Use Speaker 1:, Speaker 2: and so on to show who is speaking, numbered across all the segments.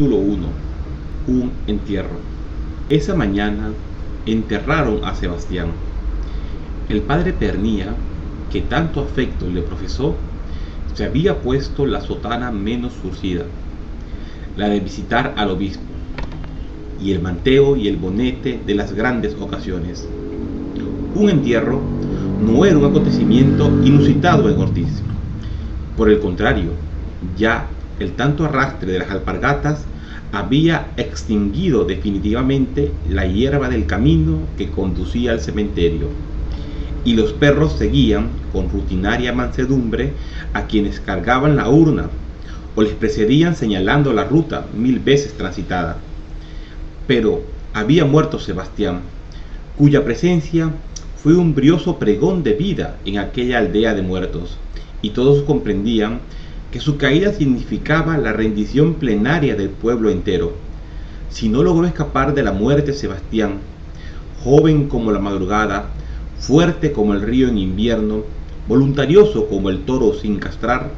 Speaker 1: Capítulo 1. Un entierro. Esa mañana enterraron a Sebastián. El padre Pernía, que tanto afecto le profesó, se había puesto la sotana menos surcida, la de visitar al obispo, y el manteo y el bonete de las grandes ocasiones. Un entierro no era un acontecimiento inusitado en Ortiz. Por el contrario, ya el tanto arrastre de las alpargatas había extinguido definitivamente la hierba del camino que conducía al cementerio, y los perros seguían con rutinaria mansedumbre a quienes cargaban la urna o les precedían señalando la ruta 1000 veces transitada. Pero había muerto Sebastián, cuya presencia fue un brioso pregón de vida en aquella aldea de muertos, y todos comprendían que su caída significaba la rendición plenaria del pueblo entero. Si no logró escapar de la muerte Sebastián, joven como la madrugada, fuerte como el río en invierno, voluntarioso como el toro sin castrar,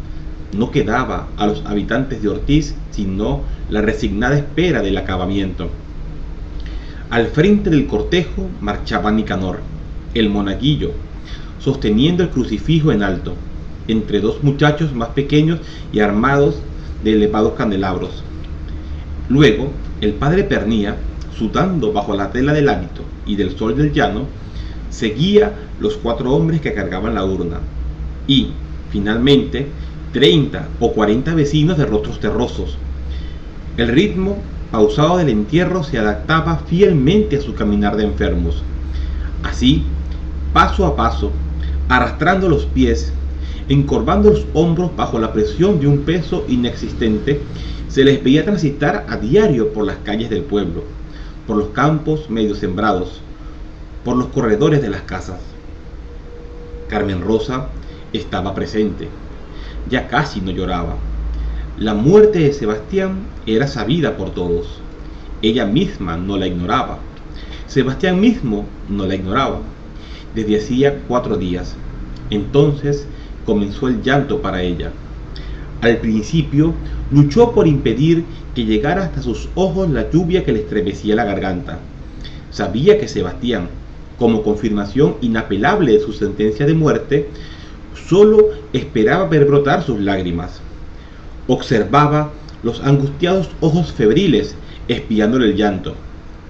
Speaker 1: no quedaba a los habitantes de Ortiz sino la resignada espera del acabamiento. Al frente del cortejo marchaba Nicanor, el monaguillo, sosteniendo el crucifijo en alto, entre dos muchachos más pequeños y armados de elevados candelabros. Luego, el padre Pernía, sudando bajo la tela del hábito y del sol del llano, seguía los 4 hombres que cargaban la urna, y, finalmente, 30 o 40 vecinos de rostros terrosos. El ritmo pausado del entierro se adaptaba fielmente a su caminar de enfermos. Así, paso a paso, arrastrando los pies, encorvando los hombros bajo la presión de un peso inexistente, se les veía transitar a diario por las calles del pueblo, por los campos medio sembrados, por los corredores de las casas. Carmen Rosa estaba presente, ya casi no lloraba. La muerte de Sebastián era sabida por todos. Ella misma no la ignoraba. Sebastián mismo no la ignoraba. Desde hacía 4 días. Entonces comenzó el llanto para ella. Al principio luchó por impedir que llegara hasta sus ojos la lluvia que le estremecía la garganta. Sabía que Sebastián, como confirmación inapelable de su sentencia de muerte, solo esperaba ver brotar sus lágrimas. Observaba los angustiados ojos febriles espiándole el llanto,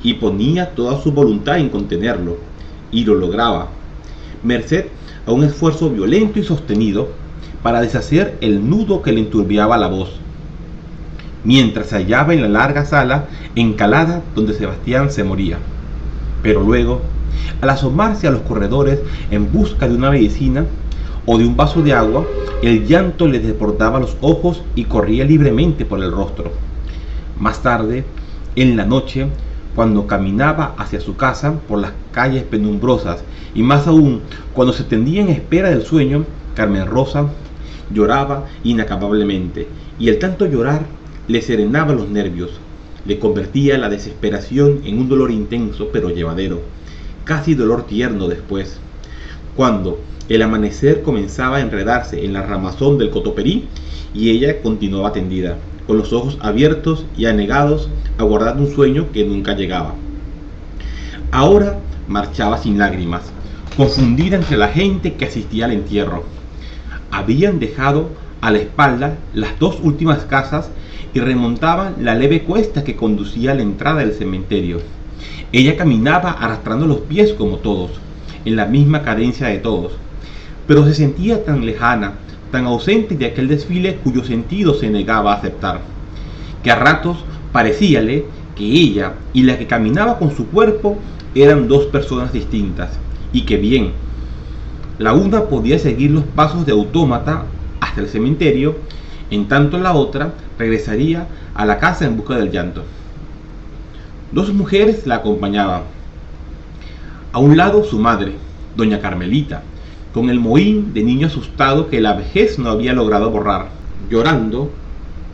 Speaker 1: y ponía toda su voluntad en contenerlo, y lo lograba, merced a un esfuerzo violento y sostenido para deshacer el nudo que le enturbiaba la voz, mientras se hallaba en la larga sala encalada donde Sebastián se moría. Pero luego, al asomarse a los corredores en busca de una medicina o de un vaso de agua, el llanto le desbordaba los ojos y corría libremente por el rostro. Más tarde, en la noche, cuando caminaba hacia su casa por las calles penumbrosas, y más aún cuando se tendía en espera del sueño, Carmen Rosa lloraba inacabablemente, y el tanto llorar le serenaba los nervios, le convertía la desesperación en un dolor intenso pero llevadero, casi dolor tierno después. Cuando el amanecer comenzaba a enredarse en la ramazón del cotoperí y ella continuaba tendida, con los ojos abiertos y anegados, aguardando un sueño que nunca llegaba. Ahora marchaba sin lágrimas, confundida entre la gente que asistía al entierro. Habían dejado a la espalda las 2 últimas casas y remontaban la leve cuesta que conducía a la entrada del cementerio. Ella caminaba arrastrando los pies como todos, en la misma cadencia de todos, pero se sentía tan lejana, tan ausente de aquel desfile cuyo sentido se negaba a aceptar, que a ratos parecíale que ella y la que caminaba con su cuerpo eran 2 personas distintas, y que bien, la una podía seguir los pasos de autómata hasta el cementerio, en tanto la otra regresaría a la casa en busca del llanto. 2 mujeres la acompañaban. A un lado su madre, doña Carmelita, con el mohín de niño asustado que la vejez no había logrado borrar, llorando,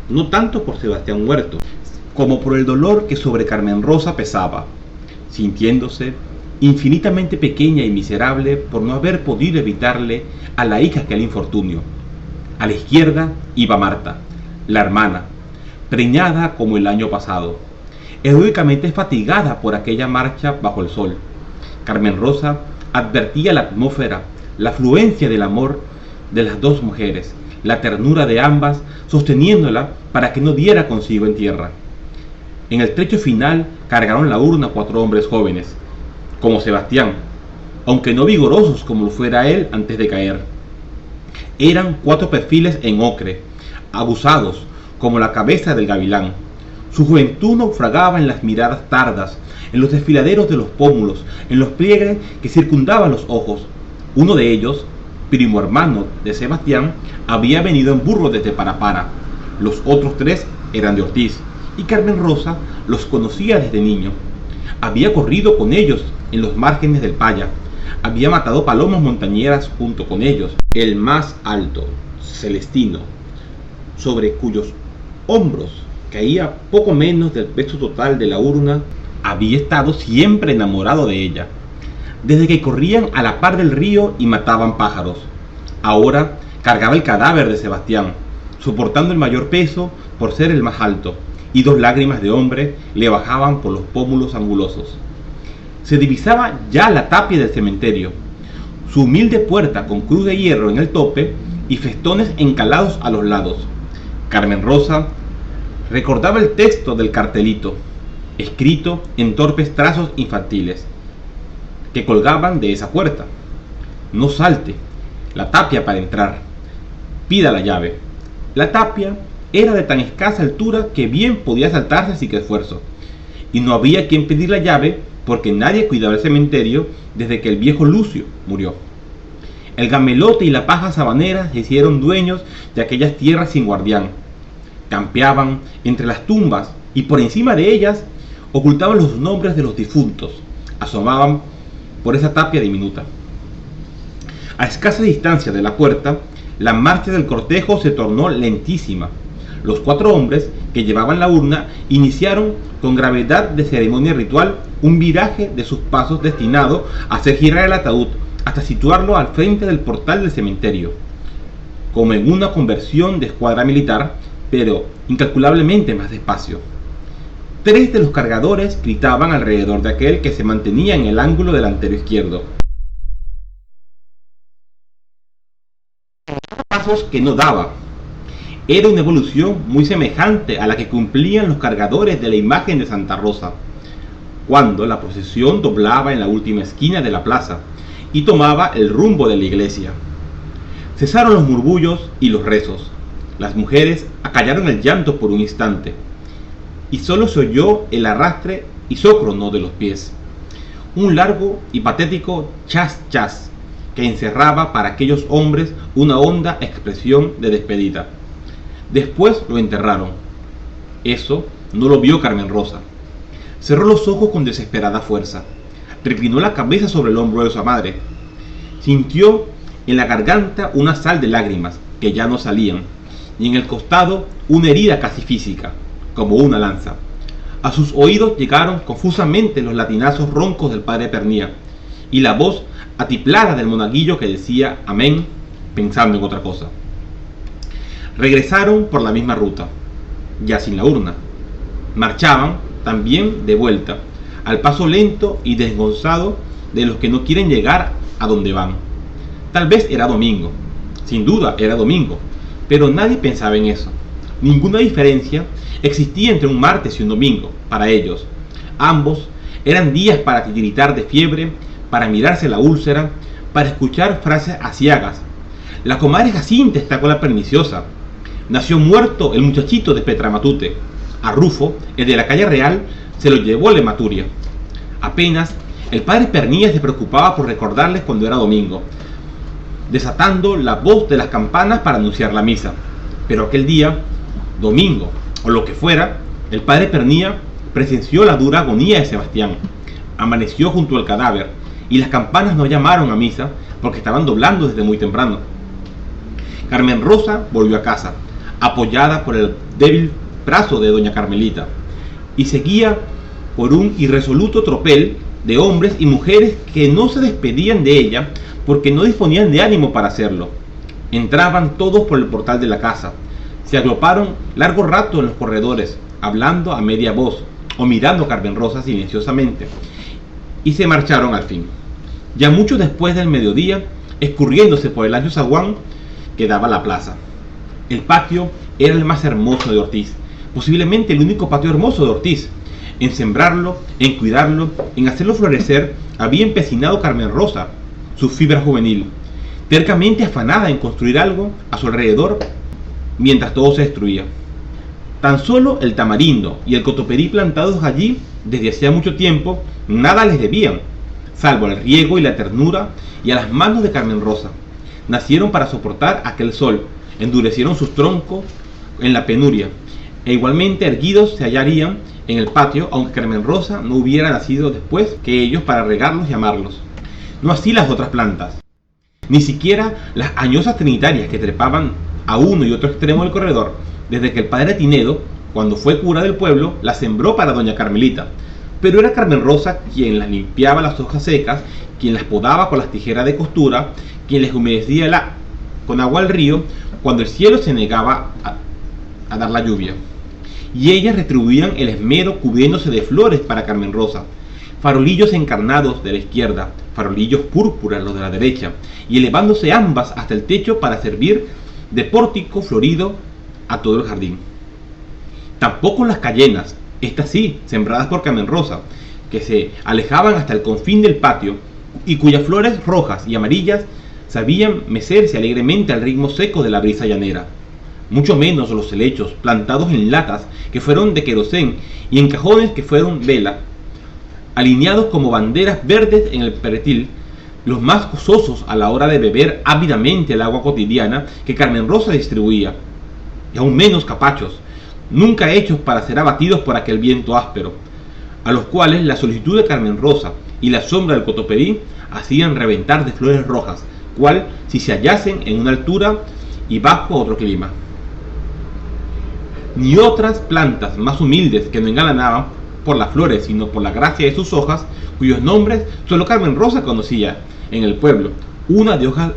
Speaker 1: no tanto por Sebastián muerto, como por el dolor que sobre Carmen Rosa pesaba, sintiéndose infinitamente pequeña y miserable por no haber podido evitarle a la hija aquel infortunio. A la izquierda iba Marta, la hermana, preñada como el año pasado, heroicamente fatigada por aquella marcha bajo el sol. Carmen Rosa advertía la atmósfera, la fluencia del amor de las dos mujeres, la ternura de ambas, sosteniéndola para que no diera consigo en tierra. En el trecho final cargaron la urna 4 hombres jóvenes, como Sebastián, aunque no vigorosos como lo fuera él antes de caer. Eran 4 perfiles en ocre, abusados como la cabeza del gavilán. Su juventud naufragaba en las miradas tardas, en los desfiladeros de los pómulos, en los pliegues que circundaban los ojos. Uno de ellos, primo hermano de Sebastián, había venido en burro desde Parapara. Los otros 3 eran de Ortiz, y Carmen Rosa los conocía desde niño. Había corrido con ellos en los márgenes del Paya. Había matado palomas montañeras junto con ellos. El más alto, Celestino, sobre cuyos hombros caía poco menos del peso total de la urna, había estado siempre enamorado de ella, desde que corrían a la par del río y mataban pájaros. Ahora cargaba el cadáver de Sebastián, soportando el mayor peso por ser el más alto, y 2 lágrimas de hombre le bajaban por los pómulos angulosos. Se divisaba ya la tapia del cementerio, su humilde puerta con cruz de hierro en el tope y festones encalados a los lados. Carmen Rosa recordaba el texto del cartelito, escrito en torpes trazos infantiles, que colgaban de esa puerta: no salte, la tapia para entrar, pida la llave. La tapia era de tan escasa altura que bien podía saltarse sin esfuerzo, y no había quien pedir la llave porque nadie cuidaba el cementerio desde que el viejo Lucio murió. El gamelote y la paja sabanera se hicieron dueños de aquellas tierras sin guardián. Campeaban entre las tumbas y por encima de ellas ocultaban los nombres de los difuntos, asomaban por esa tapia diminuta. A escasa distancia de la puerta, la marcha del cortejo se tornó lentísima. Los 4 hombres que llevaban la urna iniciaron con gravedad de ceremonia ritual un viraje de sus pasos destinado a hacer girar el ataúd hasta situarlo al frente del portal del cementerio, como en una conversión de escuadra militar, pero incalculablemente más despacio. 3 de los cargadores gritaban alrededor de aquel que se mantenía en el ángulo delantero izquierdo. Pasos que no daba. Era una evolución muy semejante a la que cumplían los cargadores de la imagen de Santa Rosa, cuando la procesión doblaba en la última esquina de la plaza y tomaba el rumbo de la iglesia. Cesaron los murmullos y los rezos. Las mujeres acallaron el llanto por un instante, y solo se oyó el arrastre isócrono de los pies, un largo y patético chas chas que encerraba para aquellos hombres una honda expresión de despedida. Después lo enterraron. Eso no lo vio Carmen Rosa. Cerró los ojos con desesperada fuerza. Reclinó la cabeza sobre el hombro de su madre. Sintió en la garganta una sal de lágrimas que ya no salían, y en el costado una herida casi física, como una lanza. A sus oídos llegaron confusamente los latinazos roncos del padre Pernía y la voz atiplada del monaguillo que decía amén pensando en otra cosa. Regresaron por la misma ruta, ya sin la urna. Marchaban también de vuelta, al paso lento y desgonzado de los que no quieren llegar a donde van. Tal vez era domingo, sin duda era domingo, pero nadie pensaba en eso. Ninguna diferencia existía entre un martes y un domingo para ellos. Ambos eran días para titiritar de fiebre, para mirarse la úlcera, para escuchar frases aciagas. La comadre Jacinta está con la perniciosa. Nació muerto el muchachito de Petramatute. A Rufo, el de la calle Real, se lo llevó la hematuria. Apenas el padre Pernía se preocupaba por recordarles cuando era domingo, desatando la voz de las campanas para anunciar la misa. Pero aquel día, domingo o lo que fuera, el padre Pernía presenció la dura agonía de Sebastián. Amaneció junto al cadáver y las campanas no llamaron a misa porque estaban doblando desde muy temprano. Carmen Rosa volvió a casa, apoyada por el débil brazo de doña Carmelita, y seguía por un irresoluto tropel de hombres y mujeres que no se despedían de ella porque no disponían de ánimo para hacerlo. Entraban todos por el portal de la casa, Se agolparon largo rato en los corredores, hablando a media voz o mirando a Carmen Rosa silenciosamente, y se marcharon al fin. Ya mucho después del mediodía, escurriéndose por el ancho zaguán que daba a la plaza. El patio era el más hermoso de Ortiz, posiblemente el único patio hermoso de Ortiz. En sembrarlo, en cuidarlo, en hacerlo florecer, había empecinado Carmen Rosa su fibra juvenil, tercamente afanada en construir algo a su alrededor mientras todo se destruía. Tan solo el tamarindo y el cotoperí plantados allí desde hacía mucho tiempo nada les debían, salvo al riego y la ternura y a las manos de Carmen Rosa. Nacieron para soportar aquel sol, endurecieron sus troncos en la penuria, e igualmente erguidos se hallarían en el patio, aunque Carmen Rosa no hubiera nacido después que ellos para regarlos y amarlos. No así las otras plantas, ni siquiera las añosas trinitarias que trepaban a uno y otro extremo del corredor, desde que el padre Tinedo, cuando fue cura del pueblo, las sembró para doña Carmelita. Pero era Carmen Rosa quien las limpiaba las hojas secas, quien las podaba con las tijeras de costura, quien les humedecía con agua al río cuando el cielo se negaba a dar la lluvia. Y ellas retribuían el esmero cubriéndose de flores para Carmen Rosa, farolillos encarnados de la izquierda, farolillos púrpuras los de la derecha, y elevándose ambas hasta el techo para servir de pórtico florido a todo el jardín. Tampoco las cayenas, estas sí, sembradas por Carmen Rosa, que se alejaban hasta el confín del patio y cuyas flores rojas y amarillas sabían mecerse alegremente al ritmo seco de la brisa llanera. Mucho menos los helechos plantados en latas que fueron de querosén y en cajones que fueron vela, alineados como banderas verdes en el pretil, los más gozosos a la hora de beber ávidamente el agua cotidiana que Carmen Rosa distribuía, y aún menos capachos, nunca hechos para ser abatidos por aquel viento áspero, a los cuales la solicitud de Carmen Rosa y la sombra del cotoperí hacían reventar de flores rojas, cual si se hallasen en una altura y bajo otro clima. Ni otras plantas más humildes que no engalanaban por las flores, sino por la gracia de sus hojas, cuyos nombres solo Carmen Rosa conocía en el pueblo, una de hojas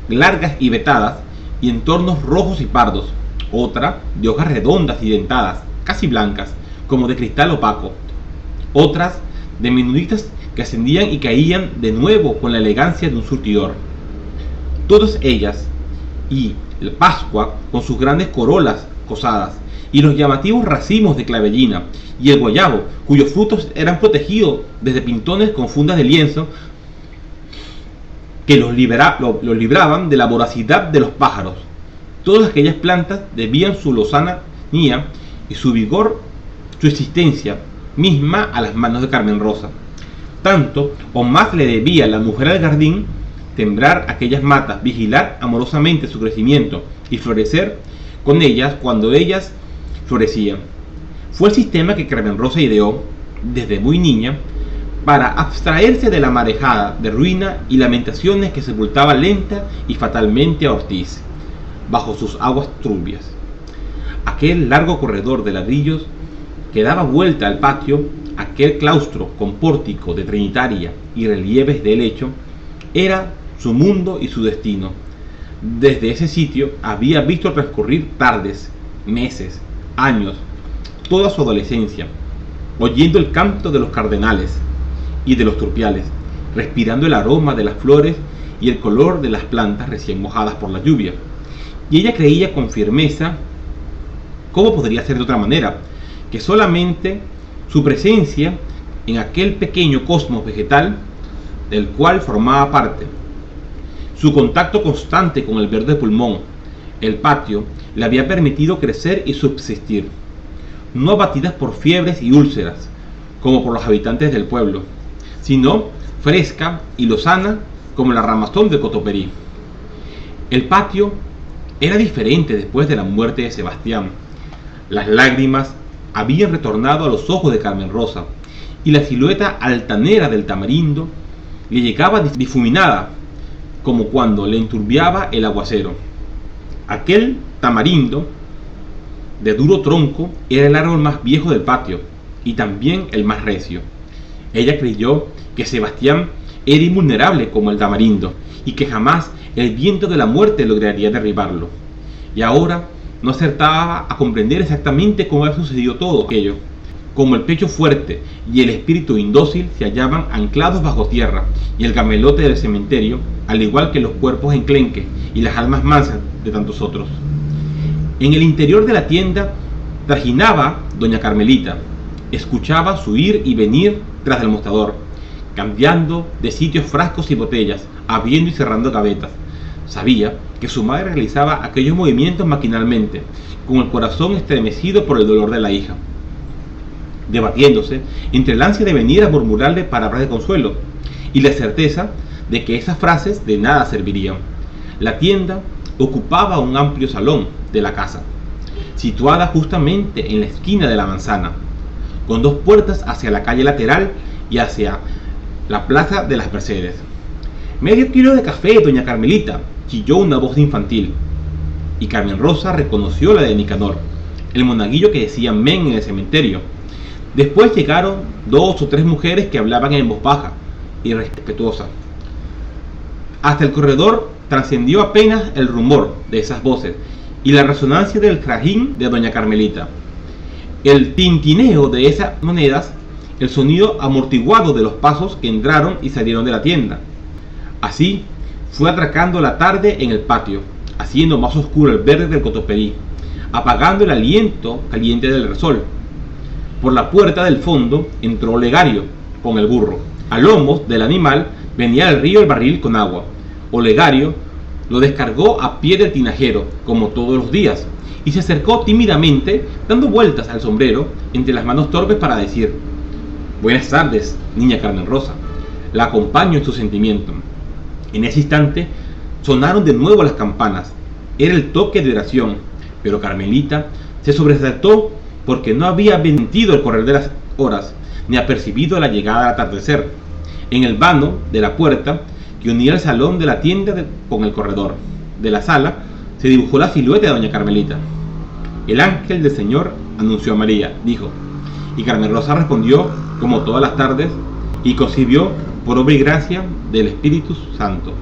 Speaker 1: largas y vetadas y en tonos rojos y pardos, otra de hojas redondas y dentadas, casi blancas, como de cristal opaco, otras de menuditas que ascendían y caían de nuevo con la elegancia de un surtidor. Todas ellas, y la Pascua con sus grandes corolas cosadas, y los llamativos racimos de clavellina, y el guayabo, cuyos frutos eran protegidos desde pintones con fundas de lienzo que los libraban de la voracidad de los pájaros. Todas aquellas plantas debían su lozanía y su vigor, su existencia misma a las manos de Carmen Rosa. Tanto o más le debía la mujer al jardín sembrar aquellas matas, vigilar amorosamente su crecimiento y florecer con ellas cuando ellas florecían. Fue el sistema que Carmen Rosa ideó desde muy niña para abstraerse de la marejada de ruina y lamentaciones que sepultaba lenta y fatalmente a Ortiz bajo sus aguas turbias. Aquel largo corredor de ladrillos que daba vuelta al patio, aquel claustro con pórtico de trinitaria y relieves de helecho, era su mundo y su destino. Desde ese sitio había visto transcurrir tardes, meses, años, toda su adolescencia, oyendo el canto de los cardenales y de los turpiales, respirando el aroma de las flores y el color de las plantas recién mojadas por la lluvia. Y ella creía con firmeza, ¿cómo podría ser de otra manera?, que solamente su presencia en aquel pequeño cosmos vegetal del cual formaba parte, su contacto constante con el verde pulmón, el patio, le había permitido crecer y subsistir, no abatidas por fiebres y úlceras, como por los habitantes del pueblo, sino fresca y lozana como la ramazón de Cotoperí. El patio era diferente después de la muerte de Sebastián. Las lágrimas habían retornado a los ojos de Carmen Rosa, y la silueta altanera del tamarindo le llegaba difuminada, como cuando le enturbiaba el aguacero. Aquel tamarindo de duro tronco era el árbol más viejo del patio, y también el más recio. Ella creyó que Sebastián era invulnerable como el tamarindo, y que jamás el viento de la muerte lograría derribarlo. Y ahora no acertaba a comprender exactamente cómo había sucedido todo aquello. Como el pecho fuerte y el espíritu indócil se hallaban anclados bajo tierra, y el camelote del cementerio, al igual que los cuerpos enclenques y las almas mansas de tantos otros. En el interior de la tienda trajinaba doña Carmelita, escuchaba su ir y venir tras del mostrador, cambiando de sitios frascos y botellas, abriendo y cerrando gavetas. Sabía que su madre realizaba aquellos movimientos maquinalmente, con el corazón estremecido por el dolor de la hija, debatiéndose entre el ansia de venir a murmurarle palabras de consuelo y la certeza de que esas frases de nada servirían. La tienda ocupaba un amplio salón de la casa, situada justamente en la esquina de la manzana, con dos puertas hacia la calle lateral y hacia la plaza de las Mercedes. «Medio kilo de café, doña Carmelita», chilló una voz infantil, y Carmen Rosa reconoció la de Nicanor, el monaguillo que decía men en el cementerio. Después llegaron 2 o 3 mujeres que hablaban en voz baja y respetuosa. Hasta el corredor trascendió apenas el rumor de esas voces y la resonancia del crajín de doña Carmelita, el tintineo de esas monedas, el sonido amortiguado de los pasos que entraron y salieron de la tienda. Así fue atracando la tarde en el patio, haciendo más oscuro el verde del cotoperí, apagando el aliento caliente del sol. Por la puerta del fondo entró Olegario con el burro. A lomos del animal venía al río el barril con agua. Olegario lo descargó a pie del tinajero, como todos los días, y se acercó tímidamente, dando vueltas al sombrero entre las manos torpes para decir: «Buenas tardes, niña Carmen Rosa. La acompaño en su sentimiento». En ese instante sonaron de nuevo las campanas. Era el toque de oración, pero Carmelita se sobresaltó porque no había sentido el correr de las horas, ni apercibido la llegada del atardecer. En el vano de la puerta que unía el salón de la tienda con el corredor de la sala se dibujó la silueta de doña Carmelita. «El ángel del Señor anunció a María», dijo, y Carmen Rosa respondió como todas las tardes y concibió por obra y gracia del Espíritu Santo.